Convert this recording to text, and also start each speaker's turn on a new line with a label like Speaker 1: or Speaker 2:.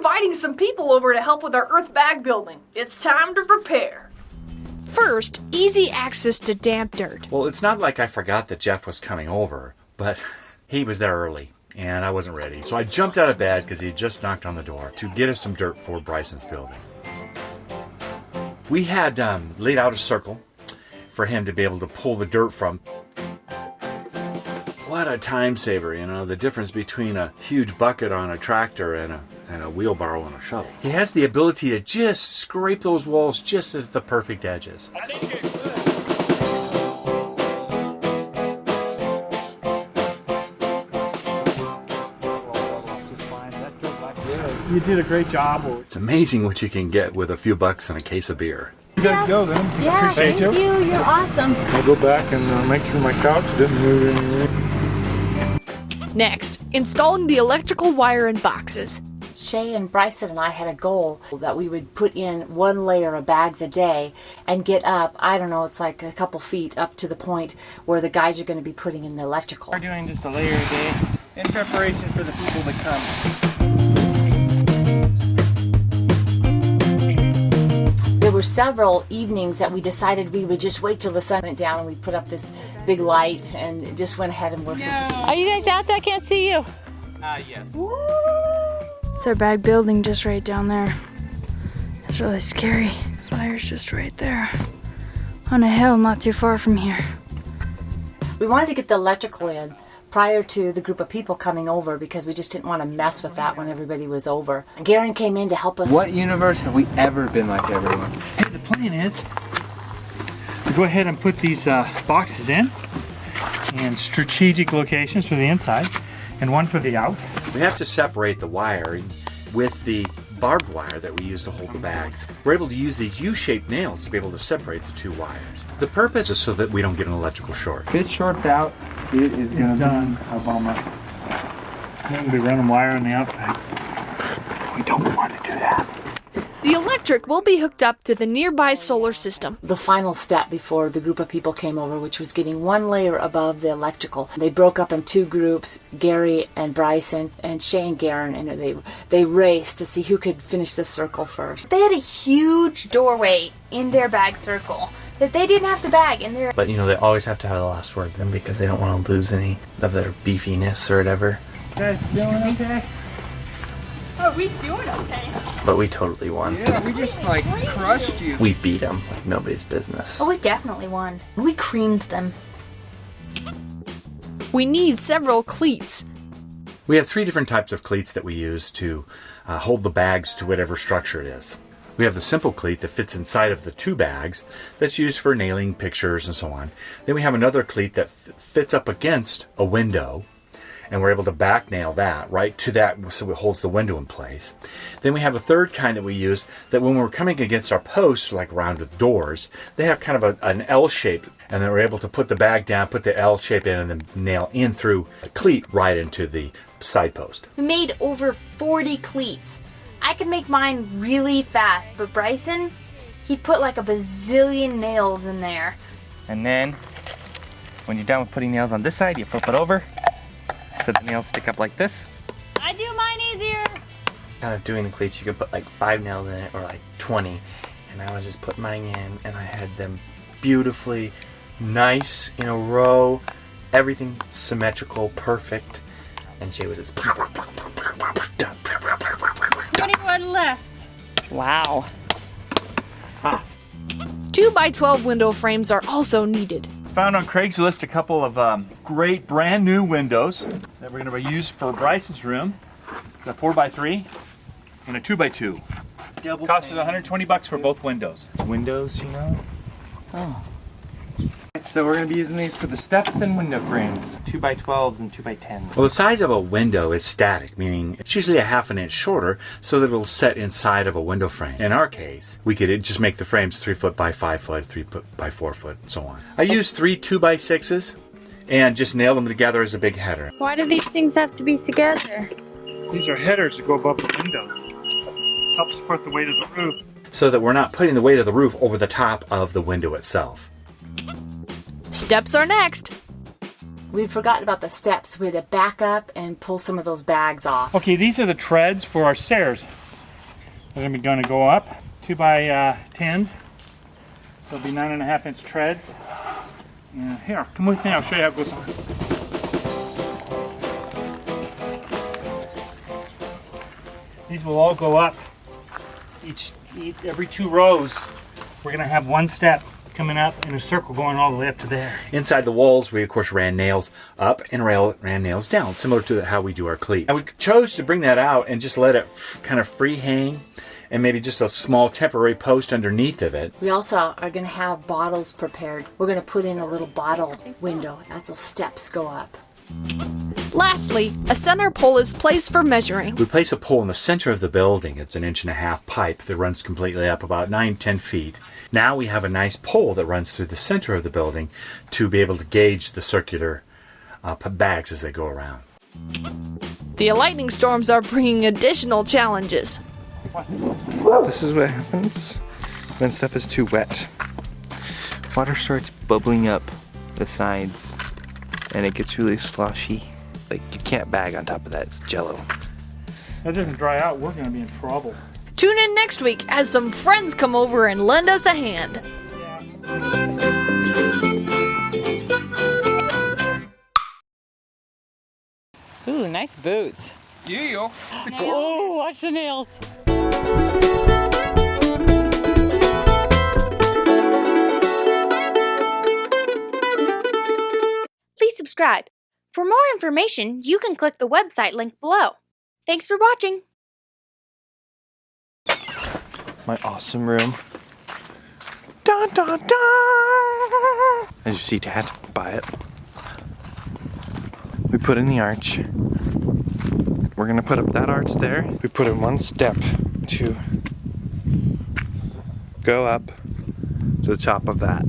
Speaker 1: inviting some people over to help with our Earthbag building. It's time to prepare.
Speaker 2: First, easy access to damp dirt.
Speaker 3: Well, it's not like I forgot that Jeff was coming over, but he was there early, and I wasn't ready. So I jumped out of bed because he had just knocked on the door to get us some dirt for Bryson's building. We had laid out a circle for him to be able to pull the dirt from. What a time saver, you know, the difference between a huge bucket on a tractor and a wheelbarrow on a shovel. He has the ability to just scrape those walls just at the perfect edges.
Speaker 4: You did a great job.
Speaker 3: It's amazing what you can get with a few bucks and a case of beer.
Speaker 4: Yeah, go then.
Speaker 5: Yeah, thank you. You're awesome.
Speaker 4: I'll go back and make sure my couch didn't move anymore.
Speaker 2: Next, installing the electrical wire in boxes.
Speaker 5: Shay and Bryson and I had a goal that we would put in 1 layer of bags a day and get up, I don't know, it's like a couple feet up to the point where the guys are going to be putting in the electrical.
Speaker 6: We're doing just a layer a day in preparation for the people that come.
Speaker 5: There were several evenings that we decided we would just wait till the sun went down and we'd put up this big light and just went ahead and worked it.
Speaker 7: Are you guys out there? I can't see you.
Speaker 6: Yes.
Speaker 7: It's our bag building just right down there. It's really scary. Fire's just right there. On a hill not too far from here.
Speaker 5: We wanted to get the electrical in prior to the group of people coming over because we just didn't want to mess with that when everybody was over. Garen came in to help us.
Speaker 6: What universe have we ever been like everyone?
Speaker 4: Hey, the plan is to go ahead and put these boxes in strategic locations for the inside and one for the out.
Speaker 3: We have to separate the wiring with the barbed wire that we use to hold the bags. We're able to use these U-shaped nails to be able to separate the two wires. The purpose is so that we don't get an electrical short.
Speaker 6: If it shorts out, it is going to be a bummer.
Speaker 4: We're going to be running wire on the outside.
Speaker 6: We don't want to do that.
Speaker 2: The electric will be hooked up to the nearby solar system.
Speaker 5: The final step before the group of people came over, which was getting 1 layer above the electrical. They broke up in 2 groups, Gary and Bryson, and Shay and Garen, and they raced to see who could finish the circle first.
Speaker 8: They had a huge doorway in their bag circle that they didn't have to bag in there.
Speaker 9: But you know, they always have to have the last word then because they don't want to lose any of their beefiness or whatever.
Speaker 4: Guys, doing okay?
Speaker 8: Are we doing okay?
Speaker 9: But we totally won.
Speaker 6: Yeah, we just like crushed you.
Speaker 9: We beat them like nobody's business.
Speaker 8: Oh, we definitely won. We creamed them.
Speaker 2: We need several cleats.
Speaker 3: We have 3 different types of cleats that we use to hold the bags to whatever structure it is. We have the simple cleat that fits inside of the 2 bags that's used for nailing pictures and so on. Then we have another cleat that fits up against a window, and we're able to back nail that right to that so it holds the window in place. Then we have a third kind that we use that when we're coming against our posts, like around with doors, they have kind of an L shape, and then we're able to put the bag down, put the L shape in, and then nail in through a cleat right into the side post.
Speaker 8: We made over 40 cleats. I could make mine really fast, but Bryson, he put like a bazillion nails in there.
Speaker 6: And then, when you're done with putting nails on this side, you flip it over so the nails stick up like this.
Speaker 8: I do mine easier.
Speaker 9: Kind of doing the cleats, you could put like 5 nails in it or like 20. And I was just putting mine in and I had them beautifully nice in a row. Everything symmetrical, perfect. And Jay was just done.
Speaker 8: 21 left.
Speaker 7: Wow.
Speaker 2: 2x12 window frames are also needed.
Speaker 4: Found on Craigslist a couple of great brand new windows that we're going to use for Bryson's room. A 4x3 and a 2x2. Cost us $120 for both windows.
Speaker 9: It's windows, you know?
Speaker 6: Oh. So we're going to be using these for the steps and window frames. 2x12s and 2x10s.
Speaker 3: Well, the size of a window is static, meaning it's usually a ½ an inch shorter so that it'll set inside of a window frame. In our case, we could just make the frames 3 foot by 5 foot, 3 foot by 4 foot, and so on. I used 3 2x6s and just nailed them together as a big header.
Speaker 7: Why do these things have to be together?
Speaker 4: These are headers that go above the windows. Help support the weight of the roof.
Speaker 3: So that we're not putting the weight of the roof over the top of the window itself.
Speaker 2: Steps are next.
Speaker 5: We'd forgotten about the steps. We had to back up and pull some of those bags off.
Speaker 4: Okay, these are the treads for our stairs. They're going to go up 2 by 10s. They'll be 9.5-inch treads. And here, come with me, I'll show you how it goes on. These will all go up every 2 rows. We're going to have 1 step coming up and a circle going all the way up to there.
Speaker 3: Inside the walls, we of course ran nails up and ran nails down, similar to how we do our cleats. And we chose to bring that out and just let it kind of free hang, and maybe just a small temporary post underneath of it.
Speaker 5: We also are going to have bottles prepared. We're going to put in a little bottle window as those steps go up.
Speaker 2: Lastly, a center pole is placed for measuring.
Speaker 3: We place a pole in the center of the building. It's an 1.5-inch pipe that runs completely up about 9-10 feet. Now we have a nice pole that runs through the center of the building to be able to gauge the circular bags as they go around.
Speaker 2: The lightning storms are bringing additional challenges.
Speaker 6: This is what happens when stuff is too wet. Water starts bubbling up the sides and it gets really sloshy. Like, you can't bag on top of that, it's jello.
Speaker 4: If that doesn't dry out, we're going to be in trouble.
Speaker 2: Tune in next week as some friends come over and lend us a hand.
Speaker 10: Ooh, nice boots.
Speaker 11: Yeah.
Speaker 10: Oh, watch the nails.
Speaker 8: Please subscribe. For more information, you can click the website link below. Thanks for watching.
Speaker 6: My awesome room. Dun, dun, dun. As you see, Dad, buy it. We put in the arch. We're gonna put up that arch there. We put in 1 step to go up to the top of that.